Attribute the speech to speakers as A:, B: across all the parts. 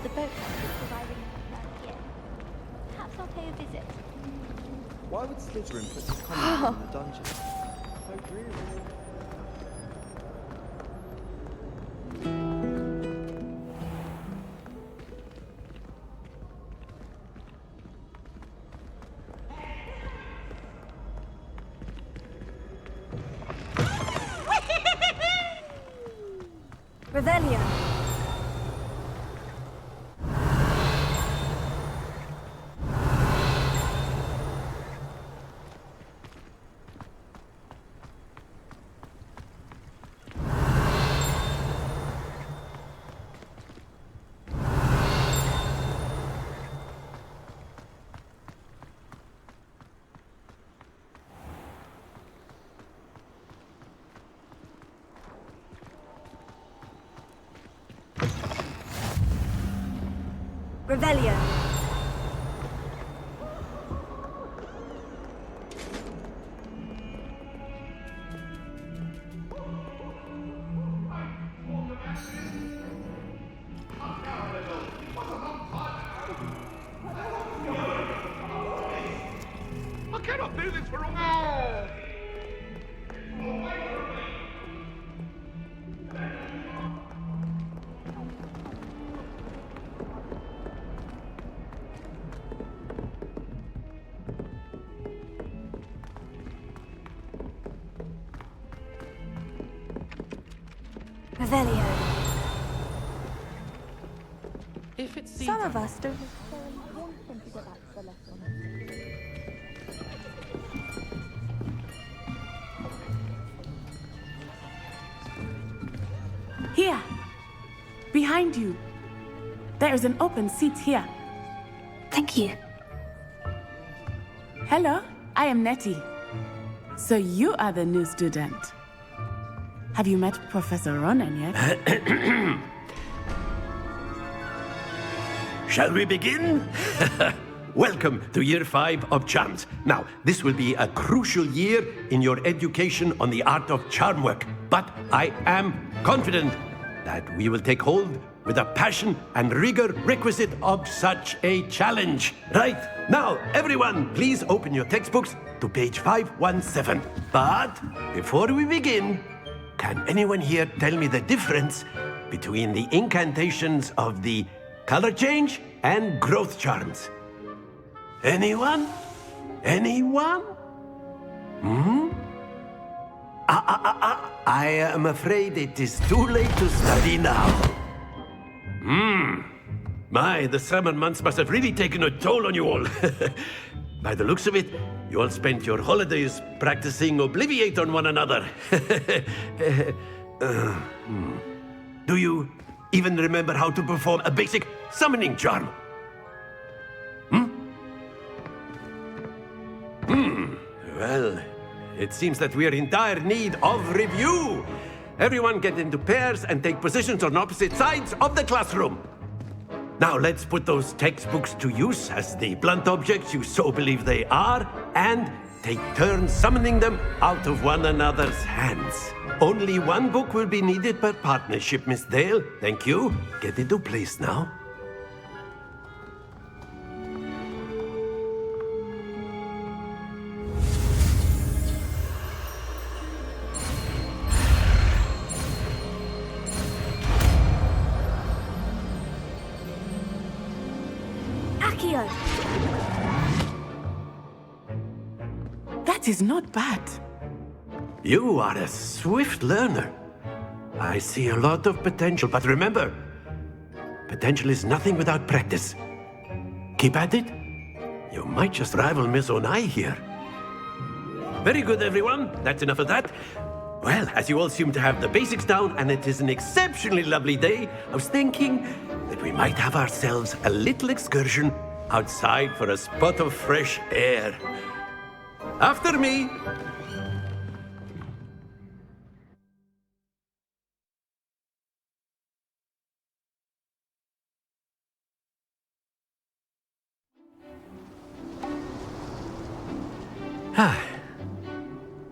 A: The boat house is providing around here. Perhaps I'll pay a visit.
B: Why would Slytherin put this comment in the dungeon? So dreary.
C: Revelio. Revelio.
D: I cannot do this for all.
C: Revelio.
D: If it seems
C: Some of us don't.
E: Here, behind you. There is an open seat here.
C: Thank you.
E: Hello, I am Nettie. So you are the new student. Have you met Professor Ronan yet?
F: Shall we begin? Welcome to Year 5 of Charms. Now, this will be a crucial year in your education on the art of charm work. But I am confident that we will take hold with the passion and rigor requisite of such a challenge. Right, now, everyone, please open your textbooks to page 517. But before we begin, can anyone here tell me the difference between the incantations of the color change and growth charms? Anyone? Anyone? I am afraid it is too late to study now. My, the summer months must have really taken a toll on you all. By the looks of it, you all spent your holidays practicing Obliviate on one another. Do you even remember how to perform a basic summoning charm? Well, it seems that we are in dire need of review. Everyone get into pairs and take positions on opposite sides of the classroom. Now let's put those textbooks to use as the blunt objects you so believe they are, and take turns summoning them out of one another's hands. Only one book will be needed per partnership, Miss Dale. Thank you. Get into place now.
C: Accio.
E: That is not bad.
F: You are a swift learner. I see a lot of potential, but remember, potential is nothing without practice. Keep at it. You might just rival Miss Onai here. Very good, everyone. That's enough of that. Well, as you all seem to have the basics down, and it is an exceptionally lovely day, I was thinking that we might have ourselves a little excursion outside for a spot of fresh air. After me.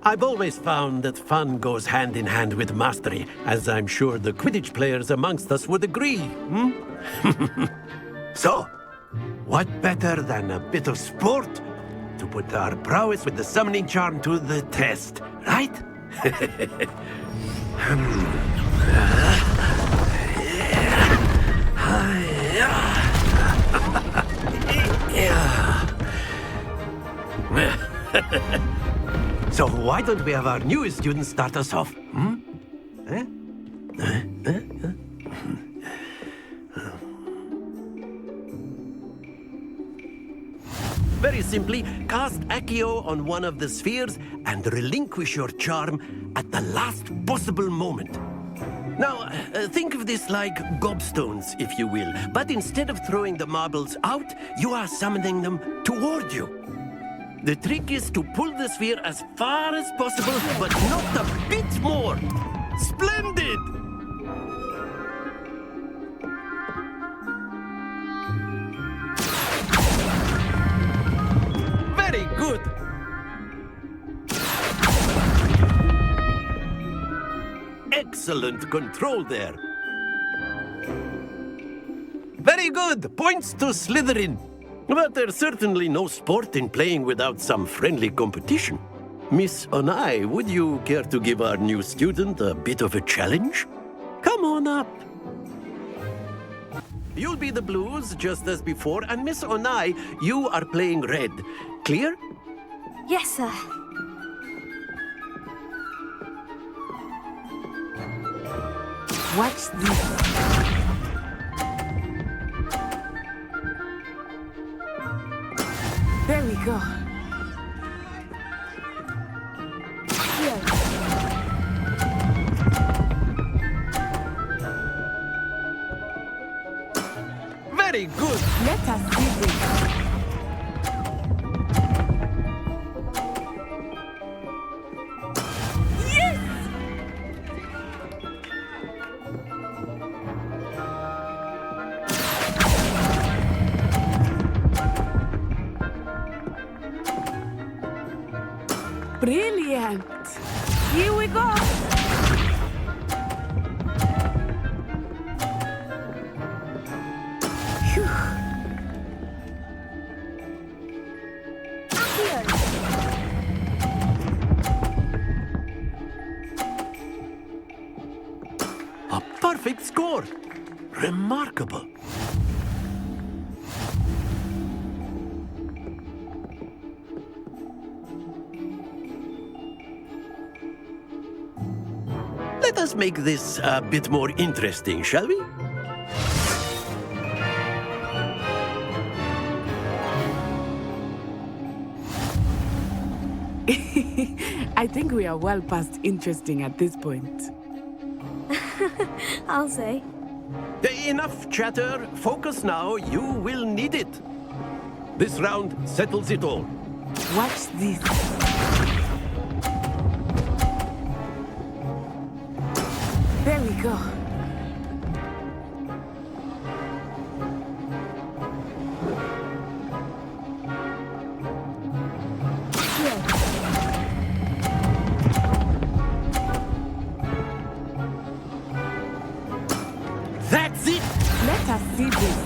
F: I've always found that fun goes hand in hand with mastery, as I'm sure the Quidditch players amongst us would agree. So, what better than a bit of sport to put our prowess with the summoning charm to the test, right? So why don't we have our newest student start us off? Eh? Very simply, cast Accio on one of the spheres and relinquish your charm at the last possible moment. Now, think of this like gobstones, if you will, but instead of throwing the marbles out, you are summoning them toward you. The trick is to pull the sphere as far as possible, but not a bit more. Splendid! Very good! Excellent control there. Very good! Points to Slytherin. But there's certainly no sport in playing without some friendly competition. Miss Onai, would you care to give our new student a bit of a challenge? Come on up. You'll be the blues, just as before, and Miss Onai, you are playing red. Clear?
C: Yes, sir.
E: Watch this. There we go.
C: Accio.
F: Very good.
E: Let us see this. Brilliant! Here we go! Phew.
F: A perfect score! Remarkable! Let us make this a bit more interesting, shall we?
E: I think we are well past interesting at this point.
C: I'll say.
F: Enough chatter. Focus now. You will need it. This round settles it all.
E: Watch this. There we go.
F: That's it!
E: Let us see this.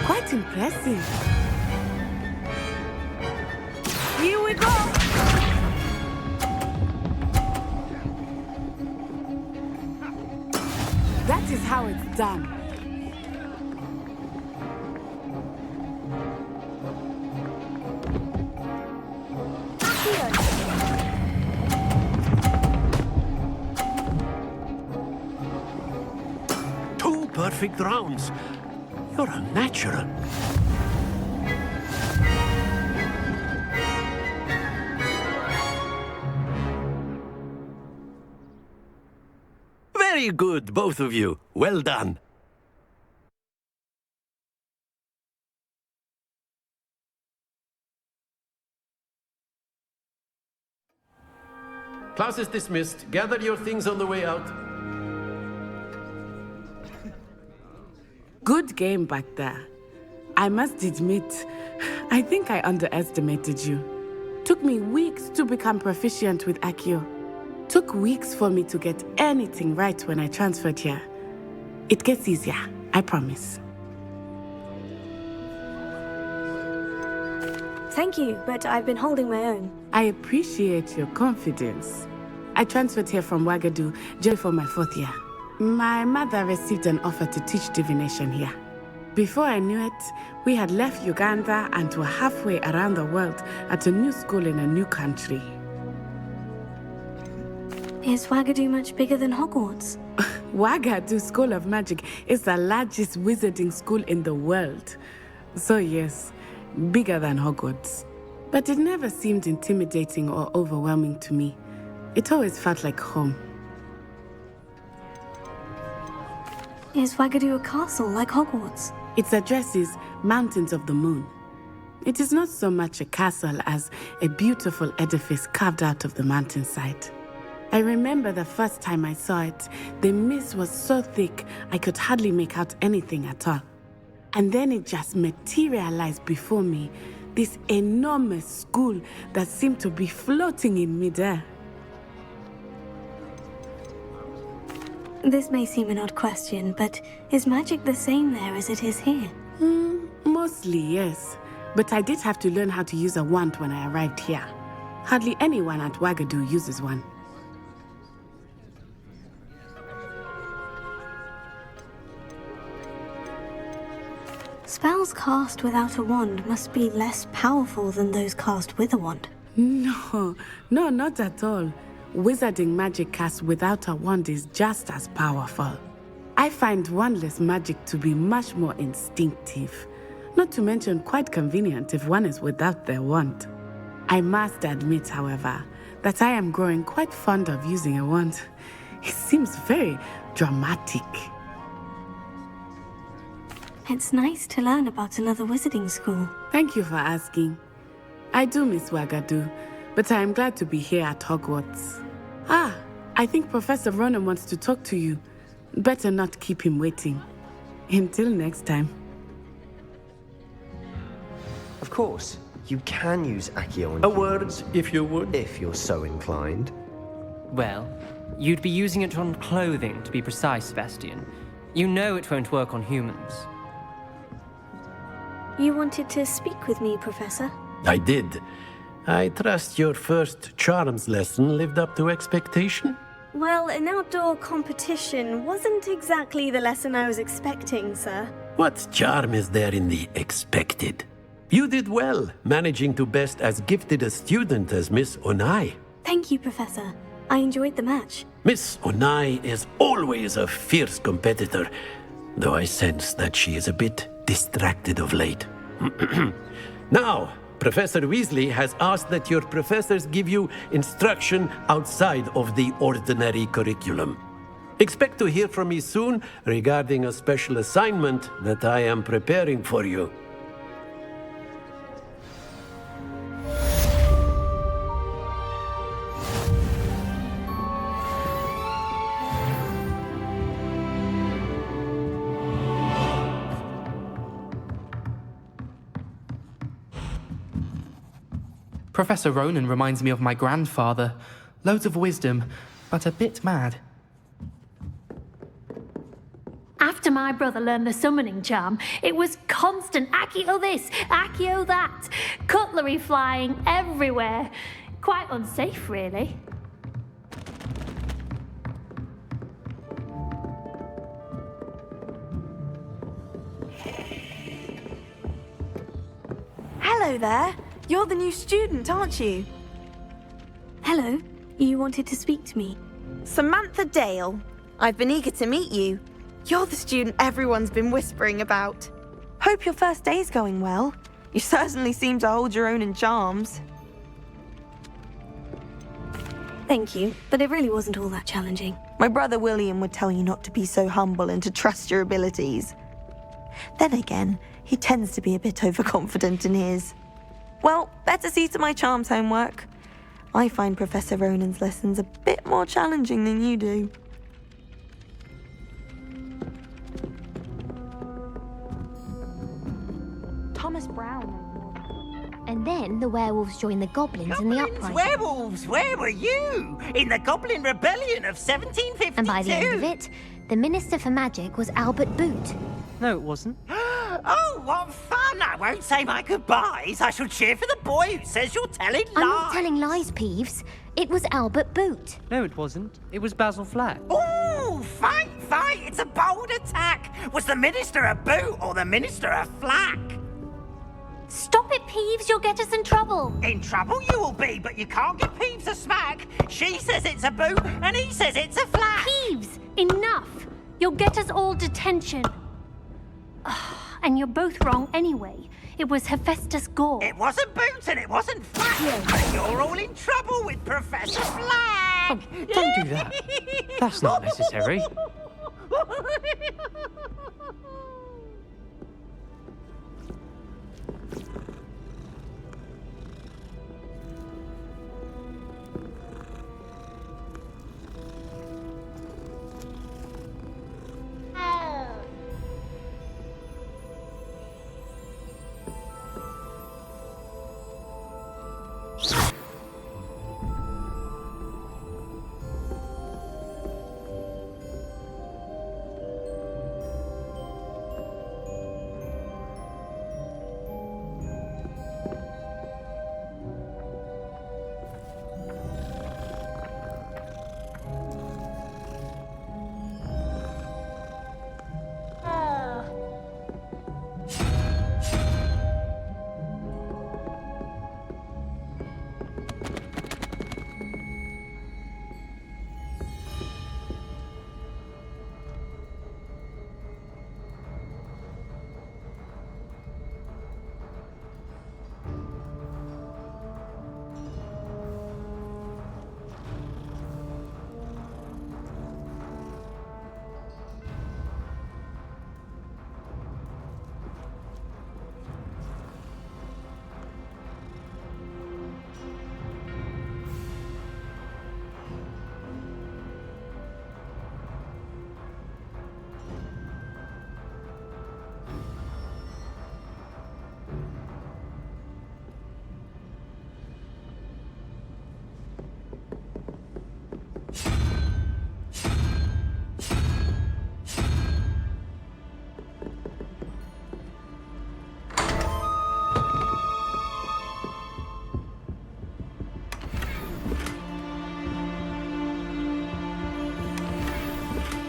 E: Quite impressive. Here we go! That is how it's done.
F: Two perfect rounds. You're a natural. Very good, both of you. Well done. class is dismissed. Gather your things on the way out.
E: Good game back there. I must admit, I think I underestimated you. Took me weeks to become proficient with Accio. Took weeks for me to get anything right when I transferred here. It gets easier, I promise.
C: Thank you, but I've been holding my own.
E: I appreciate your confidence. I transferred here from Wagadu just for my 4th year. My mother received an offer to teach divination here. Before I knew it, we had left Uganda and were halfway around the world at a new school in a new country.
C: Is Wagadu much bigger than Hogwarts?
E: Wagadu School of Magic is the largest wizarding school in the world. So yes, bigger than Hogwarts. But it never seemed intimidating or overwhelming to me. It always felt like home.
C: Is Wagadu a castle like Hogwarts?
E: Its address is Mountains of the Moon. It is not so much a castle as a beautiful edifice carved out of the mountainside. I remember the first time I saw it, the mist was so thick I could hardly make out anything at all. And then it just materialized before me, this enormous school that seemed to be floating in midair.
C: This may seem an odd question, but is magic the same there as it is here?
E: Mostly, yes. But I did have to learn how to use a wand when I arrived here. Hardly anyone at Wagadu uses one.
C: Spells cast without a wand must be less powerful than those cast with a wand.
E: No, not at all. Wizarding magic cast without a wand is just as powerful. I find wandless magic to be much more instinctive. Not to mention quite convenient if one is without their wand. I must admit, however, that I am growing quite fond of using a wand. It seems very dramatic.
C: It's nice to learn about another wizarding school.
E: Thank you for asking. I do miss Wagadu, but I am glad to be here at Hogwarts. I think Professor Ronan wants to talk to you. Better not keep him waiting. Until next time.
G: Of course, you can use Accio on
F: A word, if you would.
G: if you're so inclined.
H: Well, you'd be using it on clothing, to be precise, Sebastian. You know it won't work on humans.
C: You wanted to speak with me, Professor?
F: I did. I trust your first charms lesson lived up to expectation?
C: Well, an outdoor competition wasn't exactly the lesson I was expecting, sir.
F: What charm is there in the expected? You did well, managing to best as gifted a student as Miss Onai.
C: Thank you, Professor. I enjoyed the match.
F: Miss Onai is always a fierce competitor, though I sense that she is a bit distracted of late. Now, Professor Weasley has asked that your professors give you instruction outside of the ordinary curriculum. Expect to hear from me soon regarding a special assignment that I am preparing for you.
D: Professor Ronan reminds me of my grandfather. Loads of wisdom, but a bit mad.
A: After my brother learned the summoning charm, it was constant Accio this, Accio that, cutlery flying everywhere. Quite unsafe, really.
I: Hello there. You're the new student, aren't you?
C: Hello. You wanted to speak to me?
I: Samantha Dale. I've been eager to meet you. You're the student everyone's been whispering about. Hope your first day's going well. You certainly seem to hold your own in charms.
C: Thank you, but it really wasn't all that challenging.
I: My brother William would tell you not to be so humble and to trust your abilities. Then again, he tends to be a bit overconfident in his. Well, better see to my charms homework. I find Professor Ronan's lessons a bit more challenging than you do.
J: Thomas Brown. And then the werewolves joined the goblins in the uprising.
K: Werewolves, where were you? In the Goblin Rebellion of 1752?
J: And by the end of it, the Minister for Magic was Albert Boot.
H: No, it wasn't.
K: Oh, what fun! I won't say my goodbyes. I shall cheer for the boy who says you're telling lies.
J: I'm not telling lies, Peeves. It was Albert Boot.
H: No, it wasn't. It was Basil Flack.
K: Ooh, fight! It's a bold attack. Was the Minister a boot or the Minister a flack?
A: Stop it, Peeves. You'll get us in trouble.
K: In trouble you will be, but you can't give Peeves a smack. She says it's a boot, and he says it's a flack.
A: Peeves, enough. You'll get us all detention. And you're both wrong anyway. It was Hephaestus Gore.
K: It wasn't boot and it wasn't flack. And you're all in trouble with Professor Flack.
H: Oh, don't do that. That's not necessary.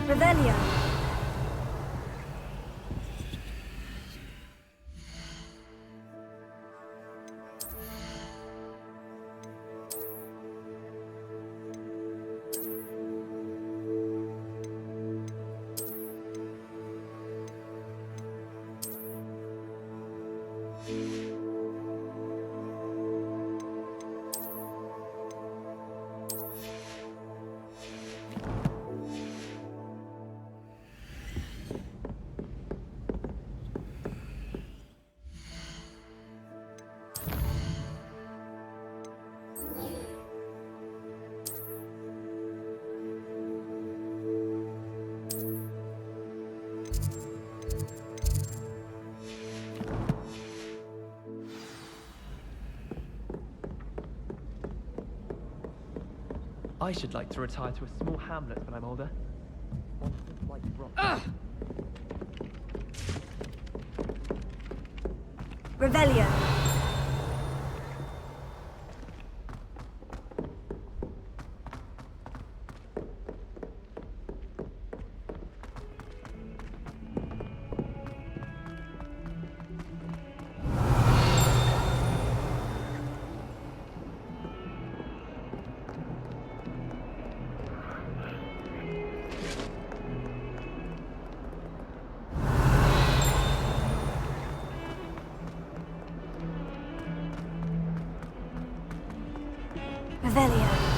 C: Revelio.
B: I should like to retire to a small hamlet when I'm older.
C: Revelio. Revelio.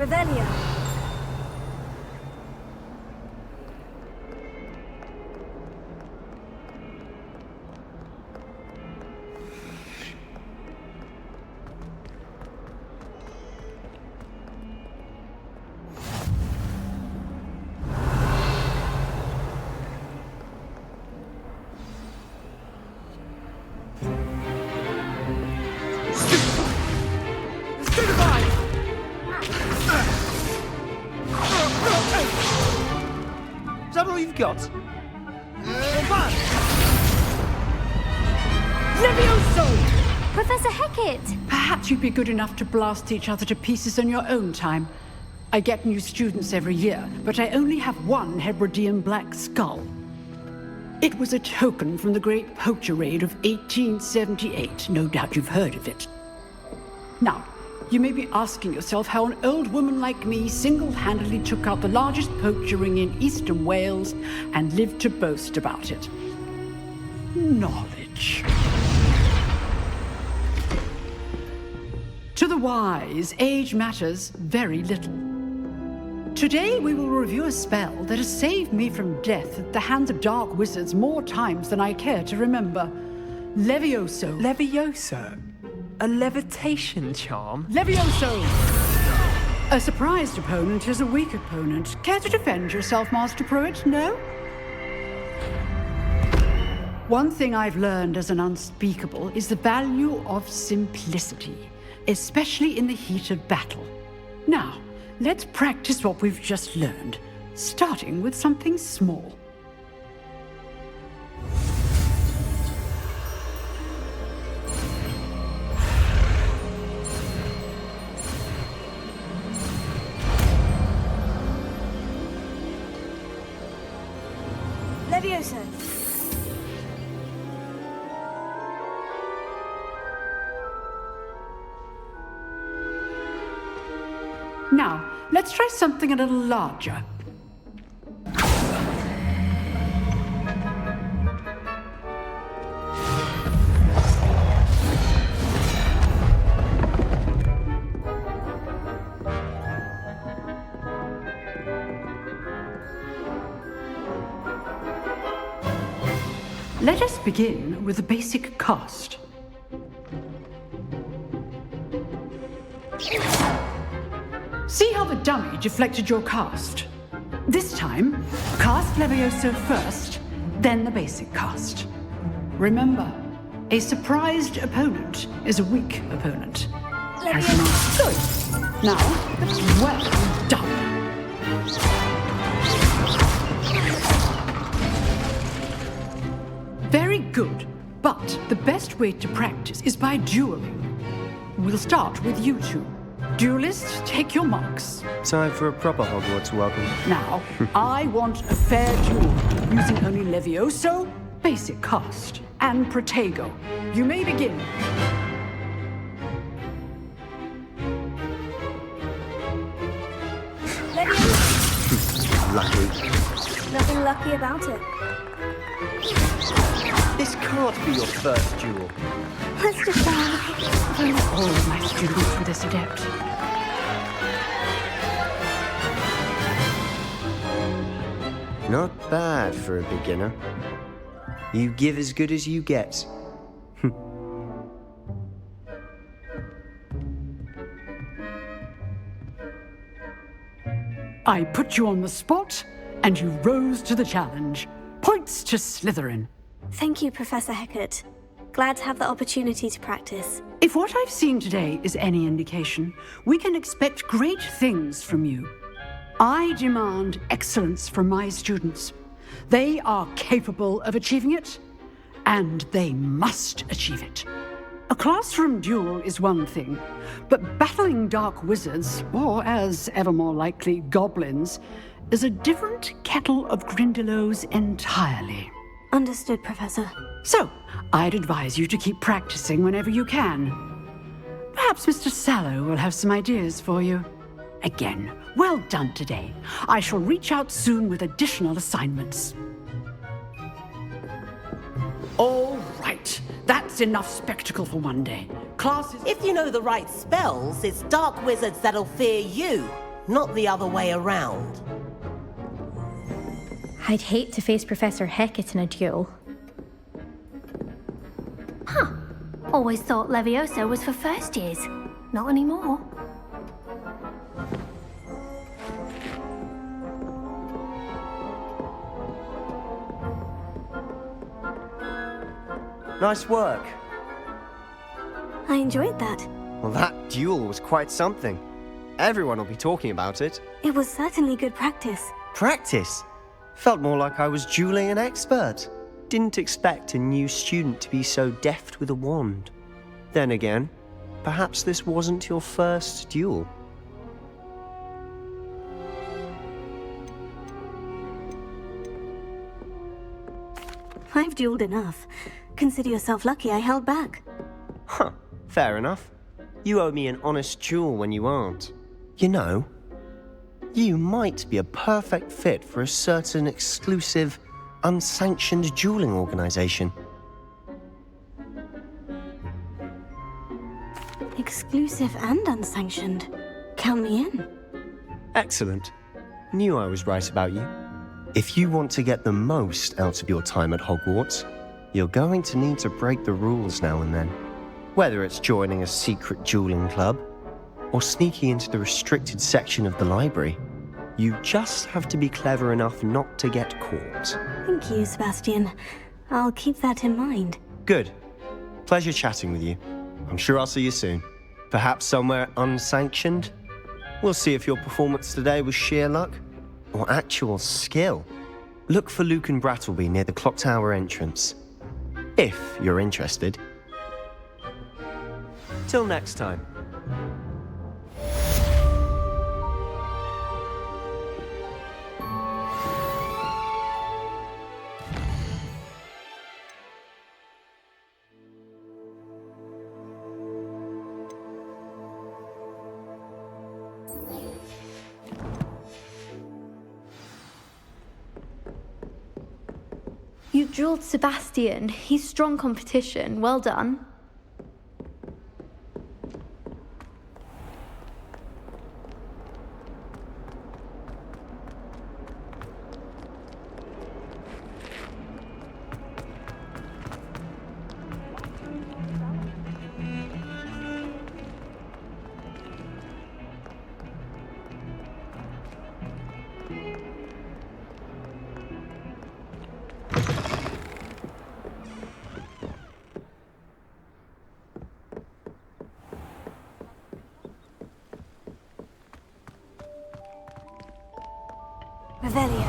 C: Revelio.
B: Is that all you've got?
L: Levioso!
A: Professor Hecat!
L: Perhaps you'd be good enough to blast each other to pieces on your own time. I get new students every year, but I only have one Hebridean black skull. It was a token from the Great Poacher Raid of 1878. No doubt you've heard of it. Now, you may be asking yourself how an old woman like me single-handedly took out the largest poacher ring in eastern Wales and lived to boast about it. Knowledge. To the wise, age matters very little. Today we will review a spell that has saved me from death at the hands of dark wizards more times than I care to remember. Levioso.
M: Levioso? A levitation charm?
L: Levioso! A surprised opponent is a weak opponent. Care to defend yourself, Master Pruitt? No? One thing I've learned as an unspeakable is the value of simplicity, especially in the heat of battle. Now, let's practice what we've just learned, starting with something small.
C: Levioso.
L: Now, let's try something a little larger. Let us begin with the basic cast. See how the dummy deflected your cast? This time, cast Levioso first, then the basic cast. Remember, a surprised opponent is a weak opponent. Good. Now, well done. Very good, but the best way to practice is by dueling. We'll start with you two. Duelists, take your marks.
G: Time for a proper Hogwarts welcome.
L: Now, I want a fair duel, using only Levioso, basic cast, and Protego. You may begin.
G: Lucky.
C: Nothing lucky about it.
B: This can't be your first duel.
C: Let's just
L: All of my students were this adept.
G: Not bad for a beginner. You give as good as you get.
L: I put you on the spot, and you rose to the challenge. Points to Slytherin.
C: Thank you, Professor Hecat. Glad to have the opportunity to practice.
L: If what I've seen today is any indication, we can expect great things from you. I demand excellence from my students. They are capable of achieving it, and they must achieve it. A classroom duel is one thing, but battling dark wizards, or as ever more likely, goblins, is a different kettle of Grindylows entirely.
C: Understood, Professor.
L: So, I'd advise you to keep practicing whenever you can. Perhaps Mr. Sallow will have some ideas for you. Again, well done today. I shall reach out soon with additional assignments. All right, that's enough spectacle for one day. Classes...
N: If you know the right spells, it's dark wizards that'll fear you. not the other way around.
O: I'd hate to face Professor Hecat in a duel.
A: Huh. Always thought Levioso was for first years. Not anymore.
G: Nice work.
C: I enjoyed that.
G: Well, that duel was quite something. Everyone will be talking about it.
C: It was certainly good practice.
G: Practice? Felt more like I was dueling an expert. Didn't expect a new student to be so deft with a wand. Then again, perhaps this wasn't your first duel.
C: I've dueled enough. Consider yourself lucky I held back.
G: Huh, fair enough. You owe me an honest duel when you aren't. You know, you might be a perfect fit for a certain exclusive, unsanctioned dueling organization.
C: Exclusive and unsanctioned. Count me in.
G: Excellent. Knew I was right about you. If you want to get the most out of your time at Hogwarts, you're going to need to break the rules now and then. Whether it's joining a secret dueling club, or sneaking into the restricted section of the library, you just have to be clever enough not to get caught.
C: Thank you, Sebastian. I'll keep that in mind.
G: Good. Pleasure chatting with you. I'm sure I'll see you soon. Perhaps somewhere unsanctioned? We'll see if your performance today was sheer luck or actual skill. Look for Luke and Brattleby near the clock tower entrance, if you're interested. Till next time.
O: You dueled Sebastian. He's strong competition. Well done.
C: Revelio.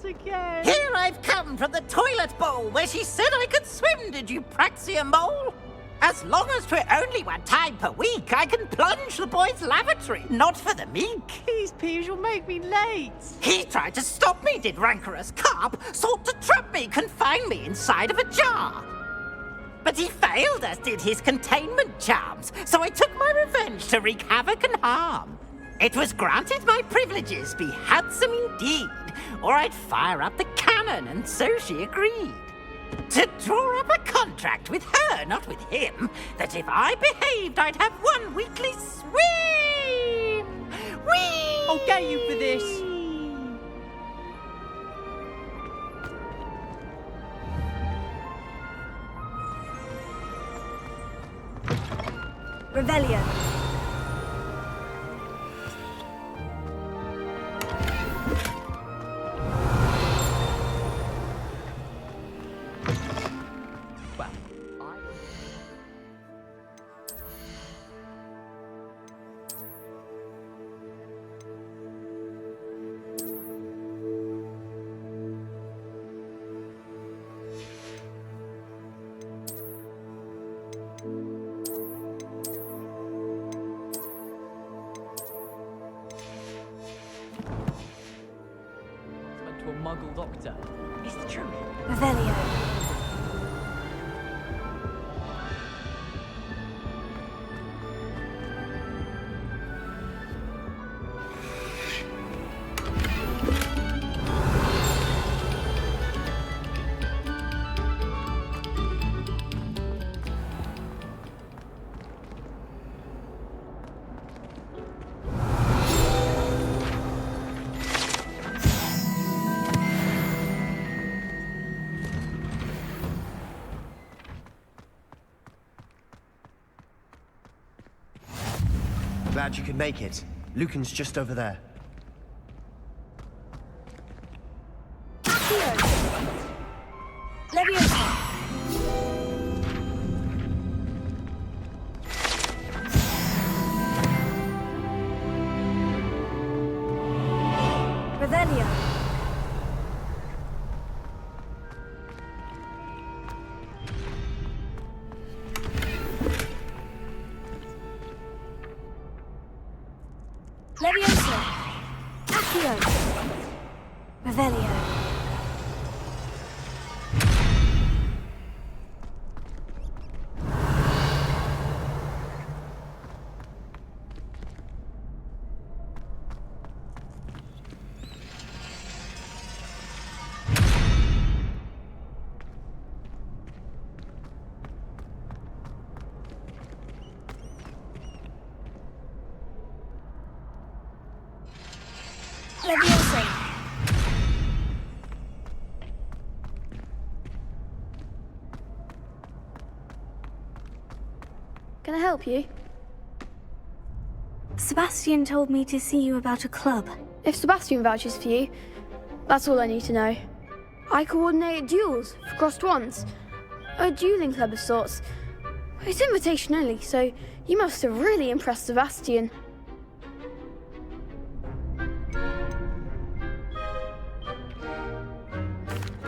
K: Again. Here I've come from the toilet bowl where she said I could swim, did you Praxia mole? As long as 'twere only one time per week, I can plunge the boy's lavatory, not for the meek.
M: These peeves will make me late.
K: He tried to stop me, did rancorous carp, sought to trap me, confine me inside of a jar. But he failed, as did his containment charms, so I took my revenge to wreak havoc and harm. It was granted my privileges be handsome indeed, or I'd fire up the cannon, and so she agreed. To draw up a contract with her, not with him, that if I behaved, I'd have one weekly swim! Whee!
M: I'll get you for this!
C: Revelio.
M: doctor. It's the truth.
C: Revelio.
G: Glad you could make it. Lucan's just over there.
C: Revelio. Levioso. Accio. Revelio. Levioso.
O: Can I help you?
C: Sebastian told me to see you about a club.
O: If Sebastian vouches for you, that's all I need to know. I coordinate duels for crossed wands. A dueling club of sorts. It's invitation only, so you must have really impressed Sebastian.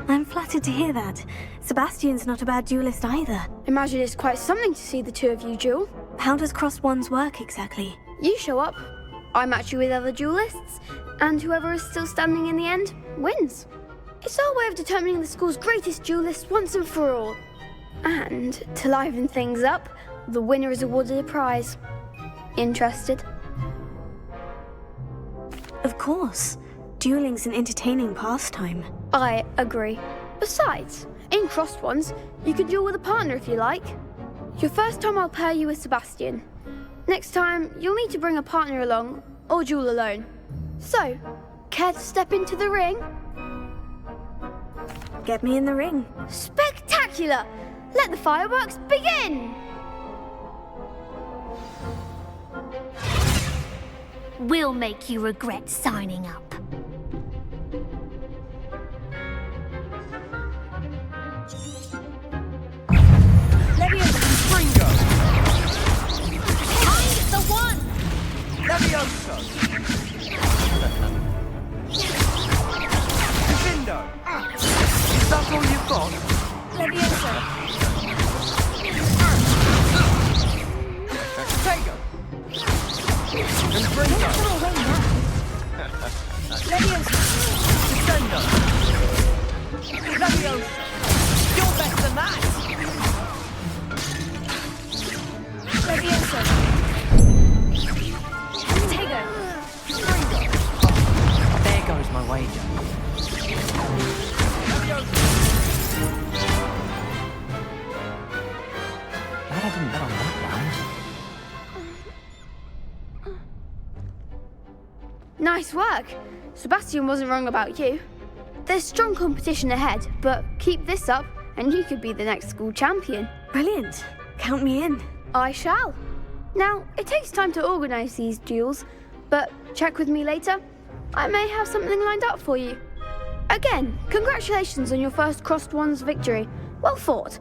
C: I'm flattered to hear that. Sebastian's not a bad duelist either.
O: Imagine it's quite something to see the two of you duel.
C: How does crossed wands work exactly?
O: You show up, I match you with other duelists, and whoever is still standing in the end wins. It's our way of determining the school's greatest duelist once and for all. And to liven things up, the winner is awarded a prize. Interested?
C: Of course. Dueling's an entertaining pastime.
O: I agree. Besides, in crossed ones, you can duel with a partner if you like. Your first time I'll pair you with Sebastian. Next time, you'll need to bring a partner along, or duel alone. So, care to step into the ring?
C: Get me in the ring.
O: Spectacular! Let the fireworks begin!
A: We'll make you regret signing up.
B: Springo!
A: Find the one!
B: Levioso! Divindo! Is that all you've got?
C: Levioso.
B: Tego! And Springo!
C: Levioso.
B: Descendo! Levioso! You're better than that!
C: Levioso.
A: Tego!
H: There goes my wager. Glad I didn't bet on that round.
O: Nice work. Sebastian wasn't wrong about you. There's strong competition ahead, but keep this up and you could be the next school champion.
C: Brilliant. Count me in.
O: I shall. Now, it takes time to organise these duels, but check with me later. I may have something lined up for you. Again, congratulations on your first crossed wands victory. Well fought.